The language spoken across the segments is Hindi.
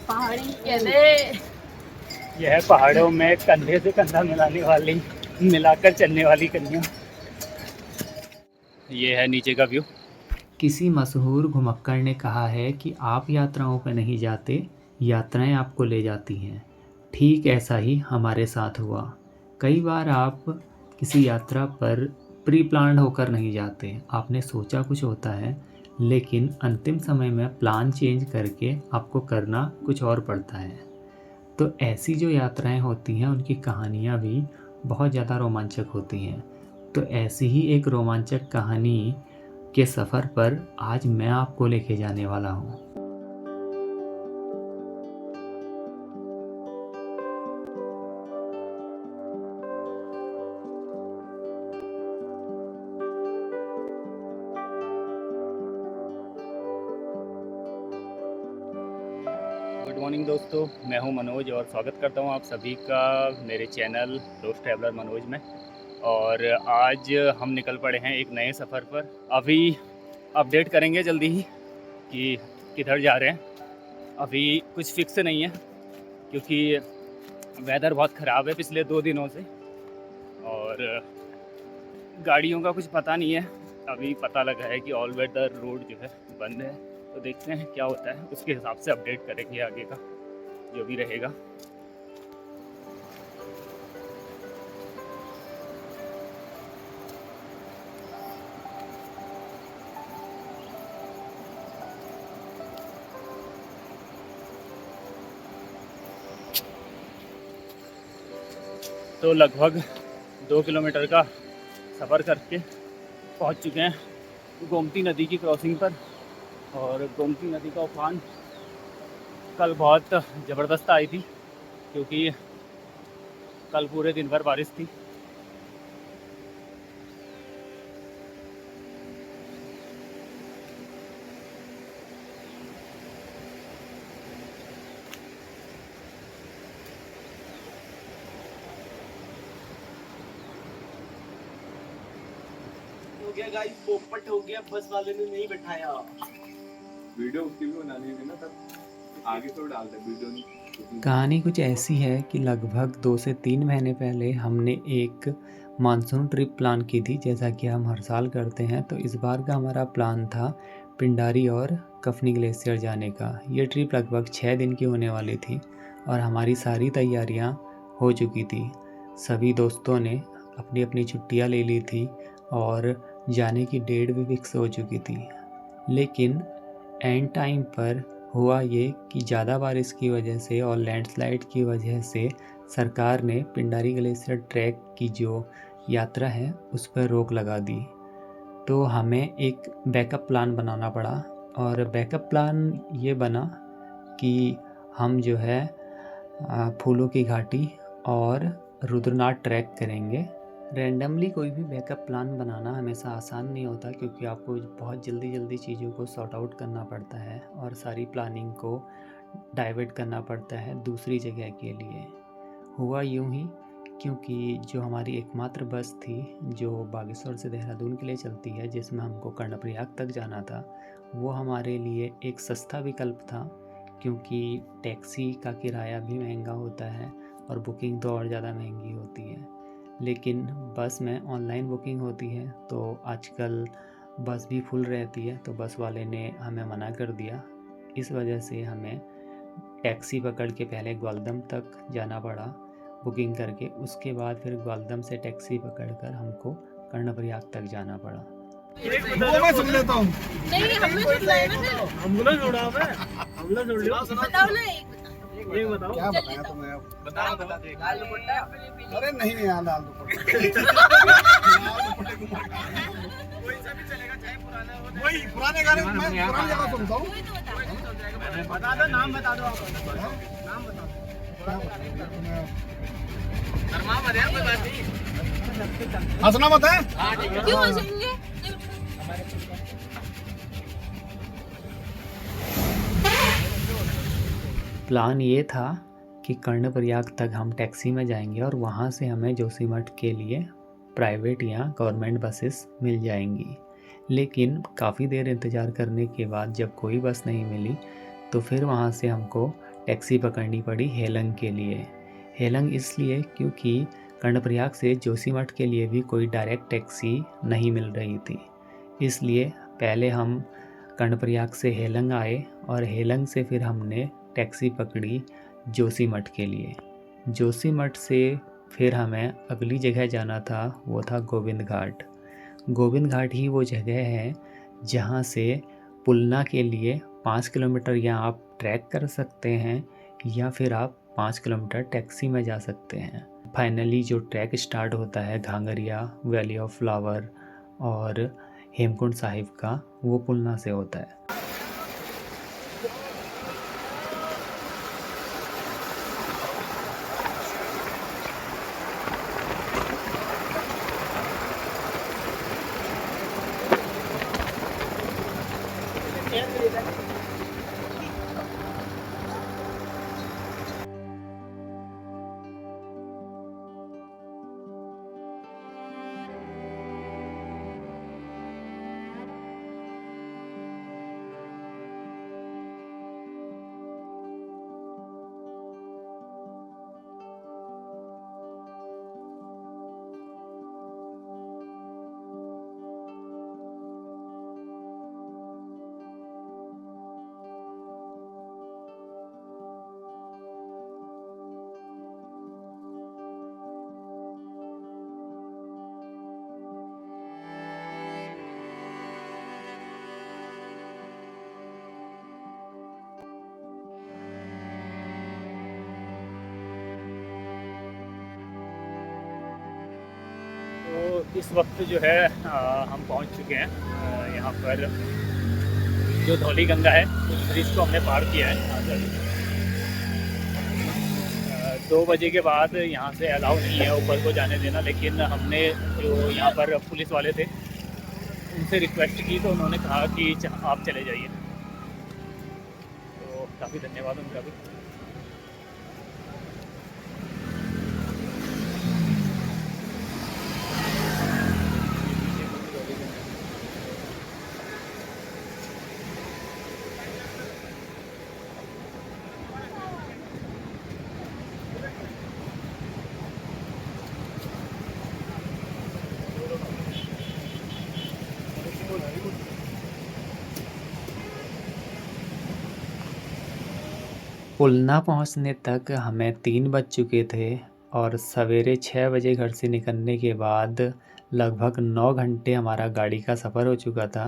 पहाड़ी कहते। यह है पहाड़ों में कंधे से कंधा मिलाकर चलने वाली कन्या। ये है नीचे का व्यू। किसी मशहूर घुमक्कड़ ने कहा है कि आप यात्राओं पर नहीं जाते, यात्राएं आपको ले जाती हैं। ठीक ऐसा ही हमारे साथ हुआ। कई बार आप किसी यात्रा पर प्री प्लान्ड होकर नहीं जाते। आपने सोचा कुछ होता है, लेकिन अंतिम समय में प्लान चेंज करके आपको करना कुछ और पड़ता है। तो ऐसी जो यात्राएं होती हैं उनकी कहानियाँ भी बहुत ज़्यादा रोमांचक होती हैं। तो ऐसी ही एक रोमांचक कहानी के सफ़र पर आज मैं आपको लेके जाने वाला हूँ। गुड मॉर्निंग दोस्तों, मैं हूं मनोज और स्वागत करता हूं आप सभी का मेरे चैनल रोज ट्रैवलर मनोज में। और आज हम निकल पड़े हैं एक नए सफ़र पर। अभी अपडेट करेंगे जल्दी ही कि किधर जा रहे हैं। अभी कुछ फिक्स नहीं है क्योंकि वेदर बहुत ख़राब है पिछले 2 दिनों से और गाड़ियों का कुछ पता नहीं है। अभी पता लगा है कि ऑल वेदर रोड जो है बंद है, तो देखते हैं क्या होता है, उसके हिसाब से अपडेट करेंगे आगे का जो भी रहेगा। तो लगभग 2 किलोमीटर का सफ़र करके पहुंच चुके हैं गोमती नदी की क्रॉसिंग पर। और गोमती नदी का उफान कल बहुत ज़बरदस्त आई थी क्योंकि कल पूरे दिन भर बारिश थी। हो गया गाइस, पोपट हो गया, बस वाले ने नहीं बैठाया। वीडियो उसकी भी बनानी थी ना, तब आगे तो डाल दे वीडियो नहीं। कहानी कुछ ऐसी है कि लगभग 2 से 3 महीने पहले हमने एक मानसून ट्रिप प्लान की थी, जैसा कि हम हर साल करते हैं। तो इस बार का हमारा प्लान था पिंडारी और कफनी ग्लेशियर जाने का। ये ट्रिप लगभग 6 दिन की होने वाली थी और हमारी सारी तैयारियां हो चुकी थी। सभी दोस्तों ने अपनी अपनी छुट्टियां ले ली थी और जाने की डेट भी फिक्स हो चुकी थी। लेकिन एंड टाइम पर हुआ ये कि ज़्यादा बारिश की वजह से और लैंडस्लाइड की वजह से सरकार ने पिंडारी ग्लेशियर ट्रैक की जो यात्रा है उस पर रोक लगा दी। तो हमें एक बैकअप प्लान बनाना पड़ा और बैकअप प्लान ये बना कि हम जो है फूलों की घाटी और रुद्रनाथ ट्रैक करेंगे। रैंडमली कोई भी बैकअप प्लान बनाना हमेशा आसान नहीं होता क्योंकि आपको बहुत जल्दी चीज़ों को सॉर्ट आउट करना पड़ता है और सारी प्लानिंग को डाइवर्ट करना पड़ता है दूसरी जगह के लिए। हुआ यूं ही क्योंकि जो हमारी एकमात्र बस थी जो बागेश्वर से देहरादून के लिए चलती है, जिसमें हमको कर्णप्रयाग तक जाना था, वो हमारे लिए एक सस्ता विकल्प था क्योंकि टैक्सी का किराया भी महंगा होता है और बुकिंग तो और ज़्यादा महंगी होती है। लेकिन बस में ऑनलाइन बुकिंग होती है तो आजकल बस भी फुल रहती है, तो बस वाले ने हमें मना कर दिया। इस वजह से हमें टैक्सी पकड़ के पहले ग्वालदम तक जाना पड़ा बुकिंग करके, उसके बाद फिर ग्वालदम से टैक्सी पकड़कर हमको कर्णप्रयाग तक जाना पड़ा। मैं सुन लेता हूँ। नहीं, हमें सुनना है ना फिर। हमला छोड़ा है, हमला छोड़ लिया। बताओ ना एक बताओ। क्या बताया तुम्हें? बता दे। दाल दुपट्टा। अरे नहीं यार, दाल दुपट्टा कोई सा भी चलेगा, चाहे पुराना हो। वही पुराने गाने में मैं पुरानी जगह सुनता हूँ। बता दो, नाम बता दो आप। नाम बता दो। शर्मा मत यार, कोई बात नहीं। हंसना मत है। क्यों हंसेंगे? प्लान ये था कि कर्णप्रयाग तक हम टैक्सी में जाएंगे और वहाँ से हमें जोशीमठ के लिए प्राइवेट या गवर्नमेंट बसेस मिल जाएंगी। लेकिन काफ़ी देर इंतज़ार करने के बाद जब कोई बस नहीं मिली तो फिर वहाँ से हमको टैक्सी पकड़नी पड़ी हेलंग के लिए। हेलंग इसलिए क्योंकि कर्णप्रयाग से जोशीमठ के लिए भी कोई डायरेक्ट टैक्सी नहीं मिल रही थी। इसलिए पहले हम कर्णप्रयाग से हेलंग आए और हेलंग से फिर हमने टैक्सी पकड़ी जोशीमठ के लिए। जोशीमठ से फिर हमें अगली जगह जाना था, वो था गोविंद घाट। गोविंद घाट ही वो जगह है जहाँ से पुलना के लिए 5 किलोमीटर या आप ट्रैक कर सकते हैं या फिर आप 5 किलोमीटर टैक्सी में जा सकते हैं। फाइनली जो ट्रैक स्टार्ट होता है घांगरिया, वैली ऑफ फ्लावर और हेमकुंड साहिब का, वो पुलना से होता है। तो इस वक्त जो है हम पहुंच चुके हैं यहाँ पर जो धौली गंगा है उस ब्रिज को हमने पार किया है। 2 बजे के बाद यहाँ से अलाउ नहीं है ऊपर को जाने देना, लेकिन हमने जो यहाँ पर पुलिस वाले थे उनसे रिक्वेस्ट की तो उन्होंने कहा कि आप चले जाइए, तो काफ़ी धन्यवाद उनका भी। पुलना पहुंचने तक हमें 3 बज चुके थे और सवेरे 6 बजे घर से निकलने के बाद लगभग 9 घंटे हमारा गाड़ी का सफ़र हो चुका था।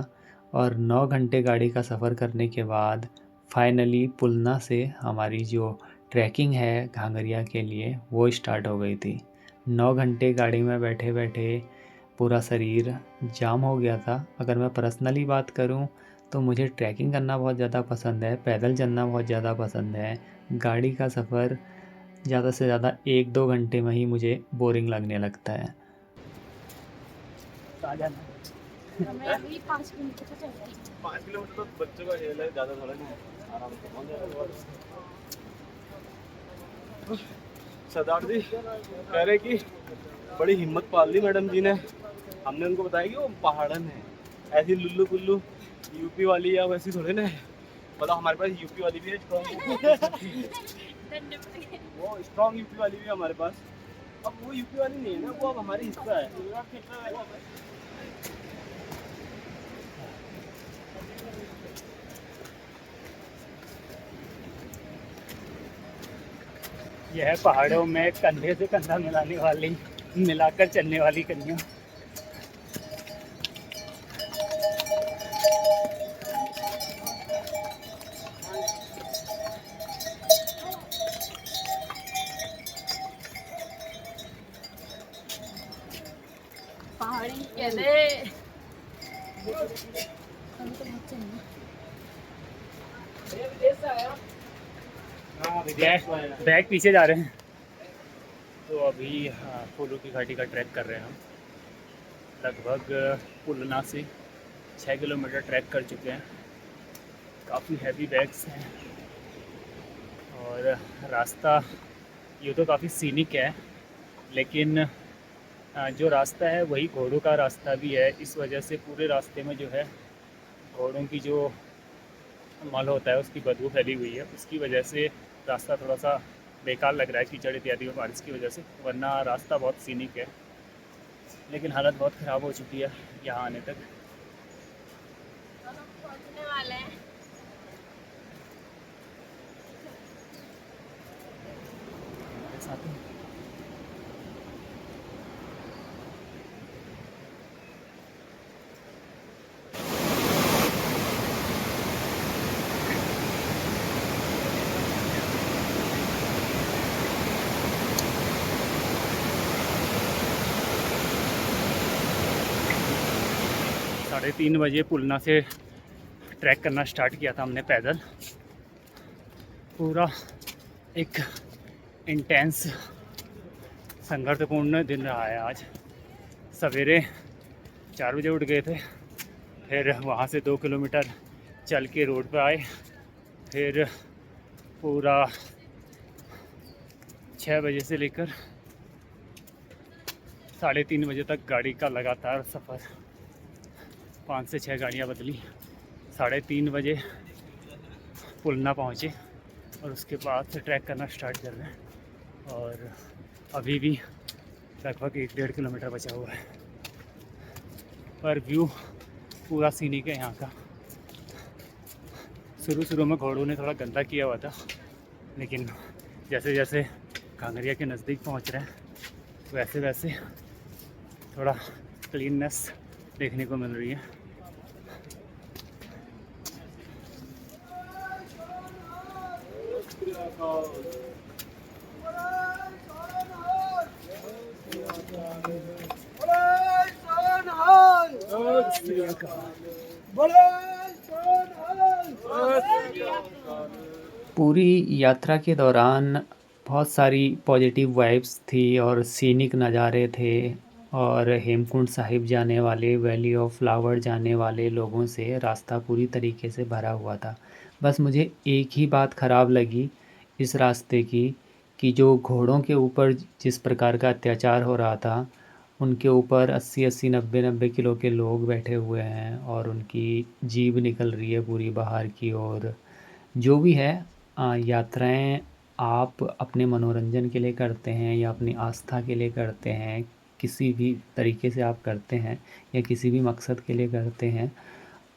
और 9 घंटे गाड़ी का सफ़र करने के बाद फाइनली पुलना से हमारी जो ट्रैकिंग है घांगरिया के लिए वो स्टार्ट हो गई थी। 9 घंटे गाड़ी में बैठे बैठे पूरा शरीर जाम हो गया था। अगर मैं पर्सनली बात करूं तो मुझे ट्रैकिंग करना बहुत ज़्यादा पसंद है, पैदल चलना बहुत ज़्यादा पसंद है। गाड़ी का सफ़र ज़्यादा से ज़्यादा 1-2 घंटे में ही मुझे बोरिंग लगने लगता है। हमें अभी 5 किलोमीटर तो चलना है। 5 किलोमीटर तो बच्चों का खेल है, ज़्यादा थोड़ा नहीं है, आराम से पहुंच जाएगा। सरदार जी कह रहे कि बड़ी हिम्मत पाल दी मैडम जी ने। हमने उनको बताया कि वो पहाड़न है, ऐसी लुल्लू पुल्लू यूपी वाली या वैसी थोड़े ना है। मतलब हमारे पास यूपी वाली भी है वो स्ट्रॉन्ग यूपी वाली भी है हमारे पास। अब वो यूपी वाली नहीं है ना, वो अब हमारी हिस्सा है। यह है पहाड़ों में कंधे से कंधा मिलाकर चलने वाली कन्या। पहाड़ी कहते बैग पीछे जा रहे हैं। तो अभी फूलों की घाटी का ट्रैक कर रहे हैं हम। लगभग पुलना से 6 किलोमीटर ट्रैक कर चुके हैं। काफ़ी हैवी बैग्स हैं और रास्ता ये तो काफ़ी सीनिक है, लेकिन जो रास्ता है वही घोड़ों का रास्ता भी है। इस वजह से पूरे रास्ते में जो है घोड़ों की जो मल होता है उसकी बदबू फैली हुई है। उसकी वजह से रास्ता थोड़ा सा बेकार लग रहा है कीचड़ इत्यादि में बारिश की वजह से, वरना रास्ता बहुत सीनिक है। लेकिन हालत बहुत ख़राब हो चुकी है यहाँ आने तक। हम पहुंचने वाले हैं। साथ में 3:30 बजे पुलना से ट्रैक करना स्टार्ट किया था हमने पैदल। पूरा एक इंटेंस संघर्षपूर्ण दिन रहा है आज। सवेरे 4 बजे उठ गए थे, फिर वहाँ से 2 किलोमीटर चल के रोड पे आए, फिर पूरा 6 बजे से लेकर 3:30 बजे तक गाड़ी का लगातार सफ़र, 5 से 6 गाड़ियाँ बदली। 3:30 बजे पुलना पहुँचे और उसके बाद से ट्रैक करना स्टार्ट कर रहे हैं। और अभी भी लगभग 1-1.5 किलोमीटर बचा हुआ है, पर व्यू पूरा सीनिक है यहाँ का। शुरू में घोड़ों ने थोड़ा गंदा किया हुआ था, लेकिन जैसे जैसे कांगरिया के नज़दीक पहुँच रहे हैं वैसे वैसे थोड़ा क्लीननेस देखने को मिल रही है। पूरी यात्रा के दौरान बहुत सारी पॉजिटिव वाइब्स थी और सीनिक नज़ारे थे, और हेमकुंड साहिब जाने वाले, वैली ऑफ फ्लावर जाने वाले लोगों से रास्ता पूरी तरीके से भरा हुआ था। बस मुझे एक ही बात ख़राब लगी इस रास्ते की, कि जो घोड़ों के ऊपर जिस प्रकार का अत्याचार हो रहा था, उनके ऊपर 80-80, 90-90 किलो के लोग बैठे हुए हैं और उनकी जीभ निकल रही है पूरी बाहर की ओर। जो भी है, यात्राएं आप अपने मनोरंजन के लिए करते हैं या अपनी आस्था के लिए करते हैं, किसी भी तरीके से आप करते हैं या किसी भी मकसद के लिए करते हैं,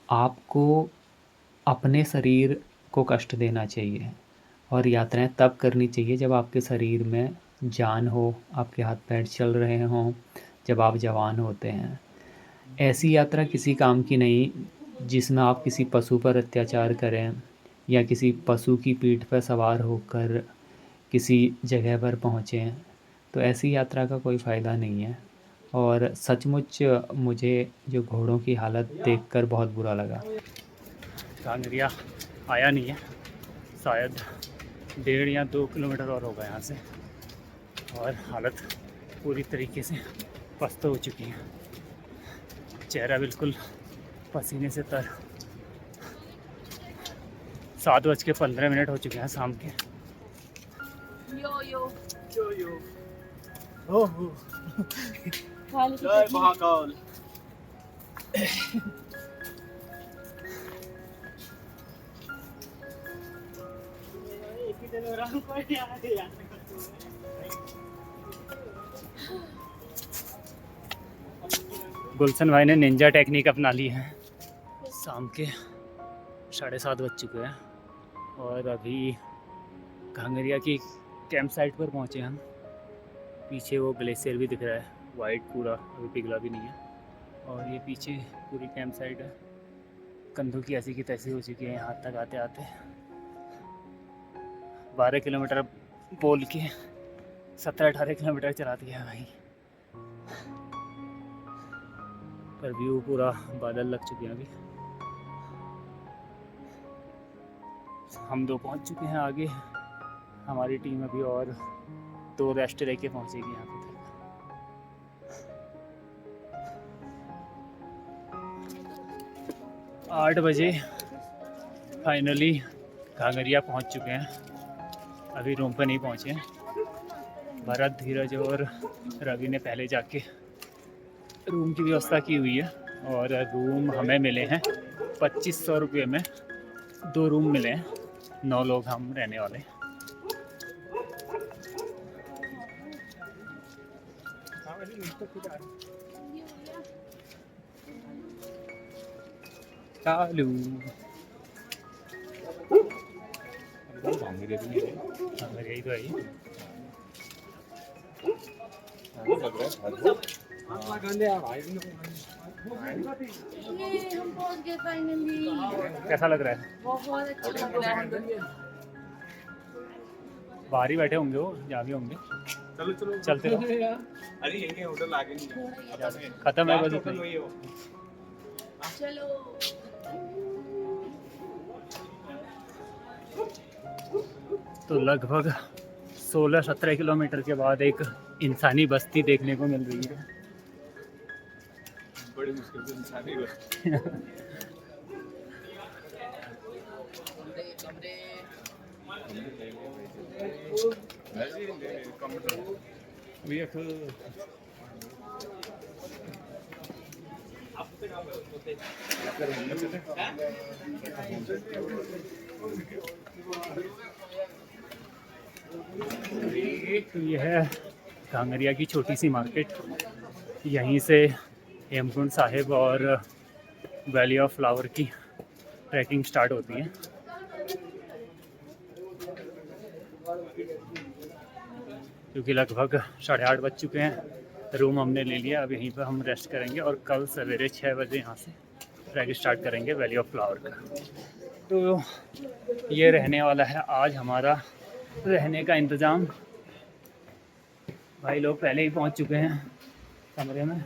आपको अपने शरीर को कष्ट देना चाहिए। और यात्राएं तब करनी चाहिए जब आपके शरीर में जान हो, आपके हाथ पैर चल रहे हों, जब आप जवान होते हैं। ऐसी यात्रा किसी काम की नहीं जिसमें आप किसी पशु पर अत्याचार करें या किसी पशु की पीठ पर सवार होकर किसी जगह पर पहुँचें। तो ऐसी यात्रा का कोई फ़ायदा नहीं है। और सचमुच मुझे जो घोड़ों की हालत देखकर बहुत बुरा लगा। कांगरिया आया नहीं है, शायद 1.5 या 2 किलोमीटर और होगा यहाँ से, और हालत पूरी तरीके से पस्त हो चुकी है। चेहरा बिल्कुल पसीने से तर। 7:15 हो चुके हैं शाम के। यो ओहो खाली जय महाकाल। गुलशन भाई ने निंजा टेक्निक अपना ली है। शाम के 7:30 बज चुके हैं और अभी कांगरिया की कैंप साइट पर पहुँचे हम। पीछे वो ग्लेशियर भी दिख रहा है, वाइट पूरा, अभी पिघला भी नहीं है। और ये पीछे पूरी कैंप साइट है। कंधों की ऐसी की तैसी हो चुकी है यहाँ तक आते आते। 12 किलोमीटर बोल के 17-18 किलोमीटर चला दिया भाई। पर व्यू पूरा बादल लग चुके हैं। अभी हम 2 पहुँच चुके हैं आगे। हमारी टीम अभी और 2 रेस्ट लेके पहुँचेगी यहाँ पे। 8 बजे फाइनली कांगरिया पहुँच चुके हैं। अभी रूम पर नहीं पहुँचे हैं। भरत, धीरज और रवि ने पहले जाके रूम की व्यवस्था की हुई है, और रूम हमें मिले हैं 2500 रुपये में। 2 रूम मिले हैं, 9 लोग हम रहने वाले। ये हो गया। चालू यही तो है ये। ये हम पहुंच गए फाइनली। कैसा लग रहा है? बहुत अच्छा लग रहा है। बाहर ही बैठे होंगे वो, जहाँ भी होंगे। चलो चलो चलते रहो। अरे यही होटल आगे नहीं खत्म है बस खत्म इतना हुई ही। है वो। चलो। तो लगभग 16-17 किलोमीटर के बाद एक इंसानी बस्ती देखने को मिल रही है। बड़ी मुश्किल से इंसानी बस्ती। तो यह है कांगरिया की छोटी सी मार्केट। यहीं से हेमकुंड साहिब और वैली ऑफ फ्लावर की ट्रैकिंग स्टार्ट होती है। क्योंकि लगभग 8:30 बज चुके हैं। रूम हमने ले लिया, अब यहीं पर हम रेस्ट करेंगे और कल सवेरे 6 बजे यहाँ से ट्रैक स्टार्ट करेंगे वैली ऑफ फ्लावर का। तो ये रहने वाला है आज हमारा रहने का इंतज़ाम। भाई लोग पहले ही पहुँच चुके हैं कमरे में।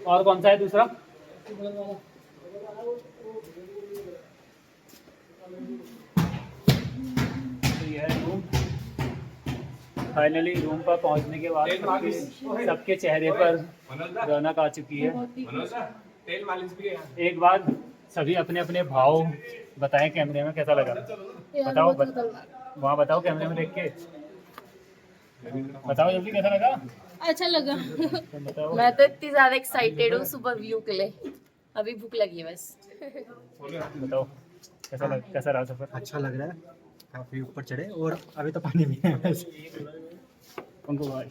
और कौन सा है दूसरा? तो यह है रूम। फाइनली रूम पर पहुंचने के बाद सबके चेहरे पर रौनक आ चुकी है। तेल मालिश भी है। एक बार सभी अपने अपने भाव बताएं कैमरे में, कैसा लगा? बताओ वहाँ बताओ कैमरे में देख के बताओ जल्दी, कैसा लगा? अच्छा लगा। तो बताओ। मैं तो इतनी ज्यादा एक्साइटेड हूँ सुबह व्यू के लिए। अभी भूख लगी है बस। बताओ कैसा रहा सफर? अच्छा लग रहा है, काफी ऊपर चढ़े और अभी तो पानी भी है। उनको भाई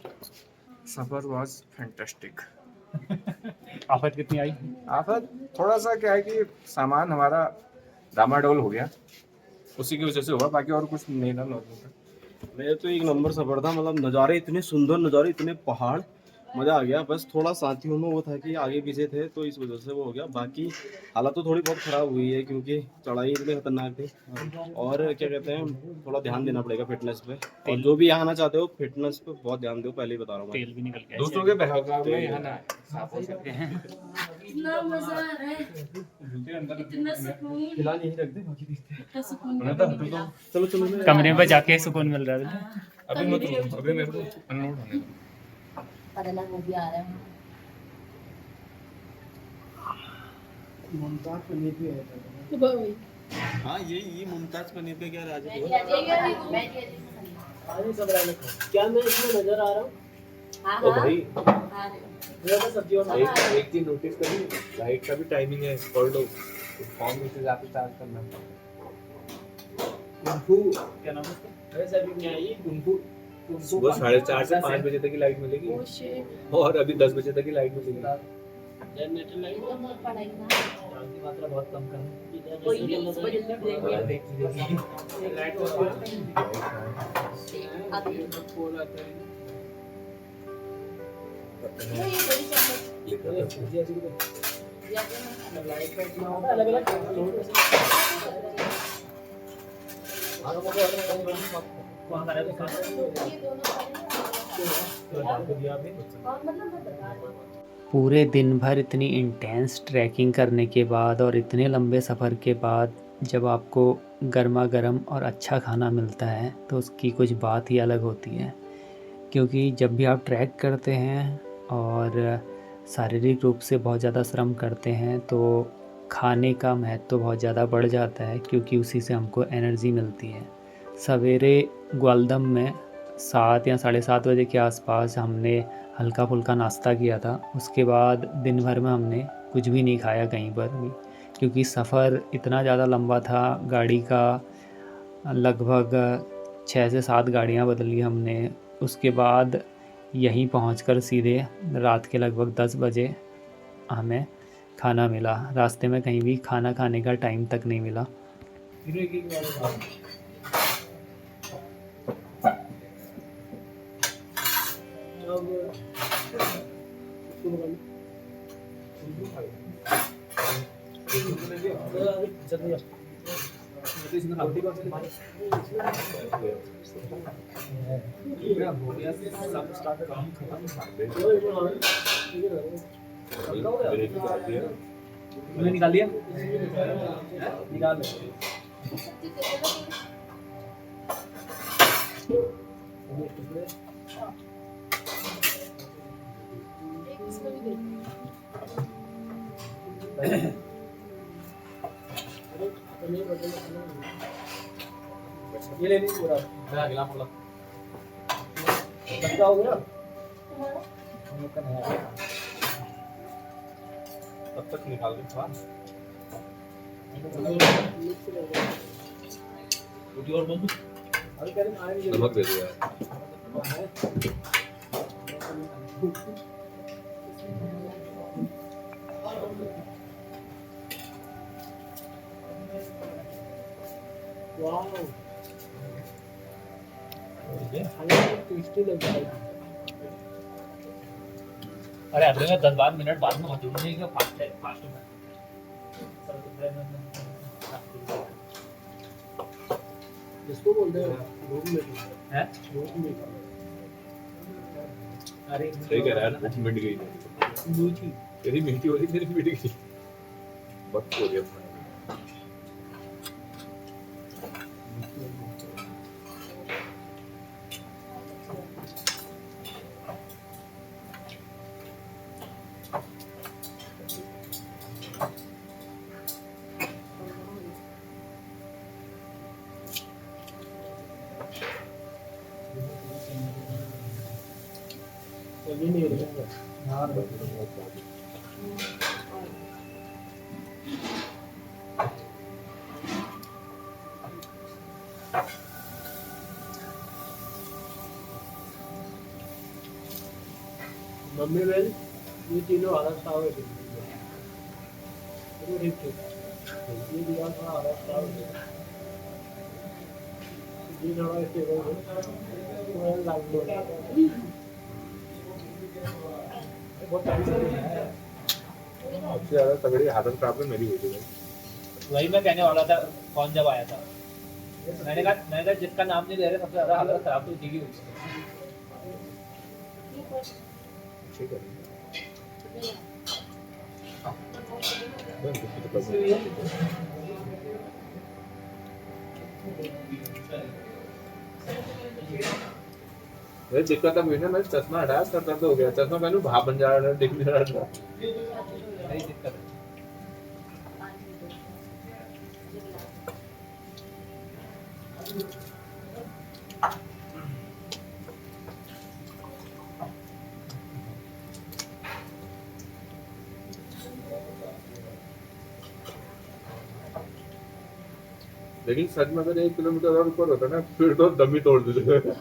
सफर वाज फैंटास्टिक। आफत कितनी आई? आफत थोड़ा सा क्या है कि सामान हमारा डामाडोल हो गया, उसी की वजह से हुआ, बाकी और कुछ नहीं था नॉर्मल था। मेरे तो एक नंबर सफर था, मतलब नज़ारे इतने सुंदर, नज़ारे इतने पहाड़, मज़ा आ गया। बस थोड़ा साथियों में वो था कि आगे पीछे थे तो इस वजह से वो हो गया। बाकी हालत तो थोड़ी बहुत ख़राब हुई है क्योंकि चढ़ाई इतनी खतरनाक थी। और क्या कहते हैं, थोड़ा ध्यान देना पड़ेगा फिटनेस पे। और जो भी आना चाहते हो फिटनेस पे बहुत ध्यान दो, पहले ही बता रहा हूँ। तेल भी निकल गया। दोस्तों के बहकाव में यहाँ ना साफ हो सकते हैं। इतना मजा आ रहा है, इतना सुकून, फिलहाल यही रख दे, बाकी देखते हैं। इतना सुकून। चलो चलो कमरे में जाके सुकून मिल रहा है। अभी मत लो, अभी मेरे को अनलोड होने दो। वो भी आ रहा है। मुमताज पनीर भी है। हाँ, ये मुमताज पनीर पे क्या राज है? क्या मैं इसमें नजर आ रहा हूँ? हाँ भाई सब्जी और एक चीज नोटिस करी, लाइट का भी टाइमिंग है। कॉल्डो फॉर्म में से जाके चार्ज करना। क्या नाम है उसका? अरे सर भी नहीं आई कुंफू। सुबह 4:30 से 5 बजे तक की लाइट मिलेगी ओ शिट। और अभी 10 बजे तक की लाइट मिलेगी। जनरेटर लाइट की मात्रा बहुत कम करना। कोई नहीं, इसको जितना देंगे। लाइट अलग अलग पूरे दिन भर इतनी इंटेंस ट्रैकिंग करने के बाद और इतने लंबे सफ़र के बाद जब आपको गर्मा गर्म और अच्छा खाना मिलता है तो उसकी कुछ बात ही अलग होती है। क्योंकि जब भी आप ट्रैक करते हैं और शारीरिक रूप से बहुत ज़्यादा श्रम करते हैं तो खाने का महत्व बहुत ज़्यादा बढ़ जाता है, क्योंकि उसी से हमको एनर्जी मिलती है। सवेरे ग्वालदम में 7 या 7:30 बजे के आसपास हमने हल्का फुल्का नाश्ता किया था। उसके बाद दिन भर में हमने कुछ भी नहीं खाया कहीं पर भी, क्योंकि सफ़र इतना ज़्यादा लंबा था। गाड़ी का लगभग 6 से 7 गाड़ियाँ बदली हमने उसके बाद यहीं पहुंचकर सीधे रात के लगभग 10 बजे हमें खाना मिला। रास्ते में कहीं भी खाना खाने का टाइम तक नहीं मिला। निकाल दिया निकाल ये ले ली पूरा अगला बोला बच्चा हो गया तब तक निकाल दे थोड़ा रोटी और बंद अरे कह रहे आए नमक दे दिया वाओ ये टेस्टी लग रहा है। अरे अगले में 10-12 मिनट बाद में मजबूर नहीं कि फास्ट में इसको बोलते हैं रूम में है रूम में अरे सही कह रहा है भूख मिट गई मीठी तेरी मीठी हो रही तेरी मिट गई बहुत हो गया मम्मी वेल ये तीनों हालत साव है तो ठीक ये दिया था हालत साव है ये थोड़ा स्टेबल है लाग लो बहुत टाइम से है सबसे ज्यादा तगड़ी हालत प्रॉब्लम मेरी हुई थी वही मैं कहने वाला था कौन जब आया था मैंने कहा जिसका नाम नहीं ले रहे सबसे ज्यादा हालत खराब तो ठीक ही हुई ठीक है वही दिक्कत अब ना मैं चश्मा हटाया सर दर्द हो गया चश्मा पहनूं भाप बन जा रहा है दिख नहीं रहा था यही दिक्कत है लेकिन सच में अगर 1 किलोमीटर और ऊपर होता ना फिर तो दम ही तोड़ देते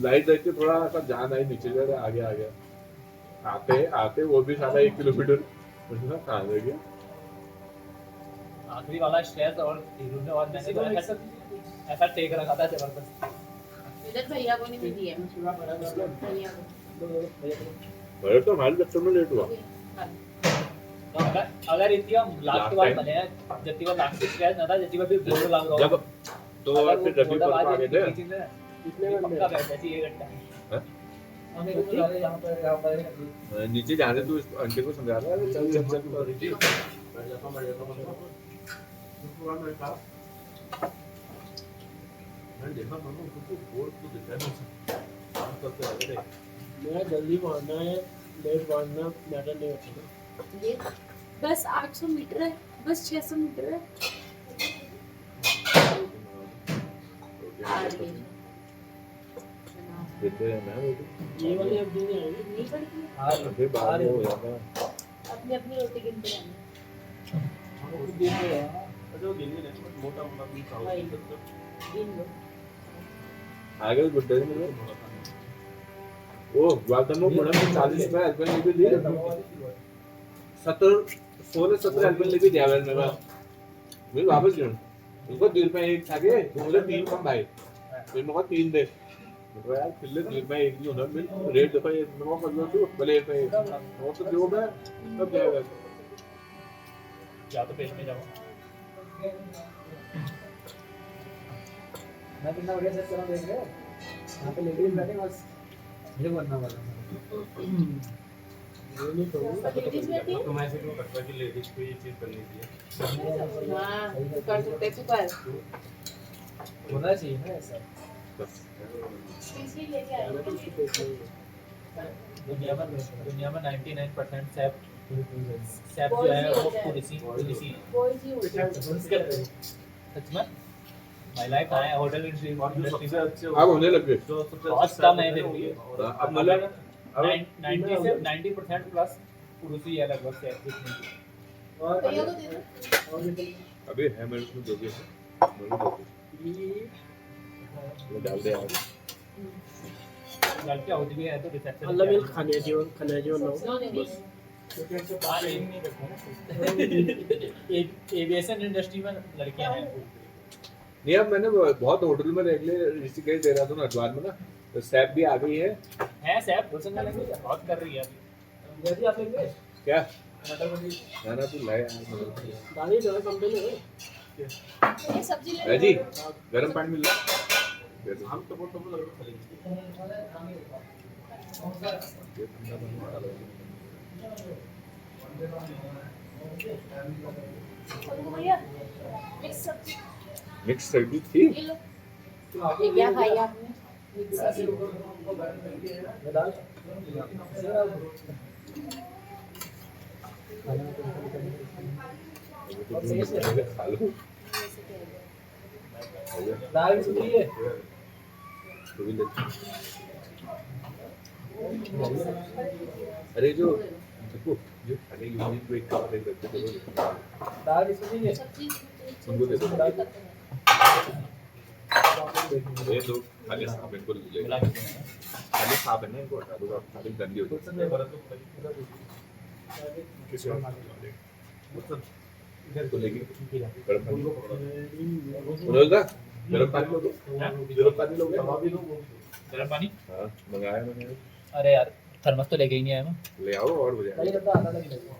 लाइट देख के थोड़ा सा जान आई नीचे जा रहा आगे आ गया आते वो भी सारा 1 किलोमीटर कहाँ रह गया आखिरी वाला स्ट्रेस और हीरो ने और मैंने ऐसा टेक रखा था जबरदस्त इधर भैया को नहीं मिली है भैया मेरे तो हमारे बच्चों में लेट हुआ अगर इतना लास्ट बार बने हैं जतिवा लास्ट स्ट्रेस ना था जतिवा भी बोल लग रहा जब तो फिर रवि पर आगे थे कितने घंटे बैठा थी 1 घंटा हमें को बुला रहे यहां पर नीचे जाने तू आंटी को समझा रहा है चल चल चल रिटी बैठ जाता मैं देखा मम्मी कुछ बोर्ड तो दिख रहा है काम करते आ गए मैं जल्दी पहुंचना है लेट पहुंचना मैटर नहीं होता ये बस 800 मीटर है बस 600 मीटर है आ रही है देते हैं ना ये वाली अब नहीं आएगी नहीं पड़ती हां फिर बाहर हो जाता है अपनी अपनी रोटी गिनते रहना हम दिन में जो गिनने नहीं मोटा मोटा भी खाओ गिन लो आगे गुड्डे में वो वादन में बड़ा 40 रुपए हेल्पन लेके दी 17 हेल्पन लेके दिया मैंने मैं वापस क्यों उनको 2 रुपए एक था के मुझे 3 कम भाई फिर मेरे को 3 दे तो यार पिल्ले 2 रुपए एक नहीं होना बिल रेट देखो ये मेरे को मतलब तो भले पे वो तो जो मैं तब जाएगा या तो पेज में जाओ मैं कितना बढ़िया सेट कर रहा हूं देख रहे हो यहां पे लेडीज बैठे बस ये बनना वाला लेडीज बैठी है? तो मैं ऐसे क्यों करता कि लेडीज को ये चीज करनी चाहिए हाँ, कर सकते हैं पर होना चाहिए ना ऐसा बस इसी लेके आए दुनिया में 99% सैप जो है वो पुलिसी बॉयज ही होते हैं। सच में महिलाएं कहाँ है होटल इंडस्ट्री में अब होने लग गए बहुत कम है फिर भी अब मतलब 90 से 90% प्लस पुरुष ही है लगभग सैप जितने भैया को दे दो अभी है मेरे को दोगे मेरे को वो डाल दे यार लड़कियां होती भी है तो रिसेप्शन अल्लाह मिल खाने जो नो एविएशन इंडस्ट्री में लड़कियां हैं नहीं अब मैंने बहुत होटल में रेगुलर ऋषिकेश दे रहा था ना हरिद्वार में ना तो सैप भी आ गई है सैप बहुत कर रही है अभी यदि आप लेंगे क्या मटर पनीर ना तू लाया यार दाढ़ी जो है कंपनी है ये सब्जी ले है जी गर्म पानी मिल रहा हम तो बहुत लग रहा भैया मिक्स सब्जी मिक्स सब्जी थी ये लो ये क्या खाई आपने मिक्स सब्जी दाल खा लो दाल सब्जी है तो भी ले अरे जो देखो जो खाने की चीज को एक कपड़े करके चलो दाल सब्जी है सब्जी उनको दे दो ये लोग खाली साहब इनको ले मिला लेंगे के खाली साहब है ना इनको हटा दो आप खाली गंदी हो जाए किसी और इधर तो लेंगे गर्म पानी उन्होंने गर्म पानी लो गर्म पानी लो गर्म पानी हाँ मंगाया मैंने अरे यार थर्मस तो लेके ही नहीं आया मैं ले आओ और हो जाएगा नहीं रहता आधा लग जाएगा